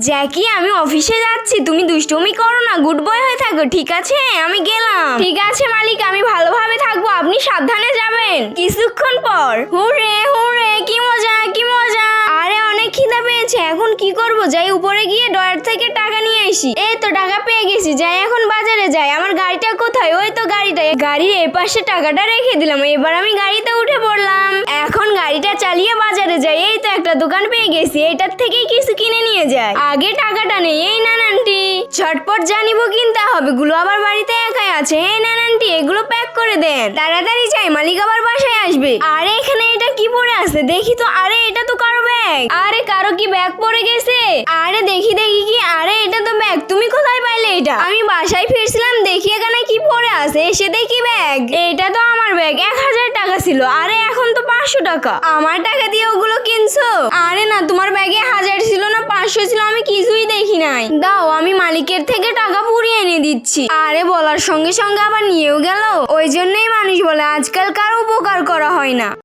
জ্যাকি, আমি অফিসে যাচ্ছি, তুমি দুষ্টুমি করো না, গুড বয় হয়ে থাকো, ঠিক আছে? আমি গেলাম। ঠিক আছে মালিক, আমি ভালোভাবে থাকবো, আপনি সাবধানে যাবেন। কিছুক্ষণ পর, হুররে হুররে, কি মজা কি মজা। আরে অনেক খিদা পেয়েছে, এখন কি করব? যাই উপরে গিয়ে ডয়ার থেকে টাকা নিয়ে আসি। এই তো টাকা পেয়ে গেছি, যাই এখন বাজারে যাই। আমার গাড়িটা কোথায়? ওই তো গাড়িটা, গাড়ির এই পাশে টাকাটা রেখে দিলাম। এবার আমি গাড়িতে উঠে পড়লাম। এখন গাড়িটা চালিয়ে বাজারে যাই। এই তো একটা দোকান পেয়ে গেছি, এটার থেকেই কিছু কিনে নিয়ে যাই। আগে টাকাটা নেই। এই নেন আন্টি, ঝটপট জানিব কিনতে হবে, গুলো আবার বাড়িতে একাই আছে। এই নেন আন্টি, এগুলো প্যাক করে দেন, তাড়াতাড়ি চাই, মালিক আবার বাসায় আসবে। আরে এখানে এটা কি পড়ে আছে দেখি তো। আরে এটা তো কারো ব্যাগ। আরে কারো কি ব্যাগ পড়ে গেছে? আরে দেখি দেখি কি, আরে এটা তো ব্যাগ। তুমি কোথায় পাইলে এটা? আমি বাসায় ফিরছিলাম, দেখি এখানে কি পড়ে আছে, এসে দেখি ব্যাগ। এটা তো আমার ব্যাগ, 1000 টাকা ছিল। আরে এখন তো 500 টাকা। আমার টাকা দিয়ে ওগুলো কিনছো? আরে না, তোমার ব্যাগে 1000 ছিল না 500 ছিল, আমি কিছুই দেখি নাই। দাও, আমি মালিকের থেকে টাকা পুড়িয়ে এনে দিচ্ছি। আরে বলার সঙ্গে সঙ্গে আবার নিয়েও গেল। ওই জন্যই মানুষ বলে আজকাল কারো উপকার করা হয় না।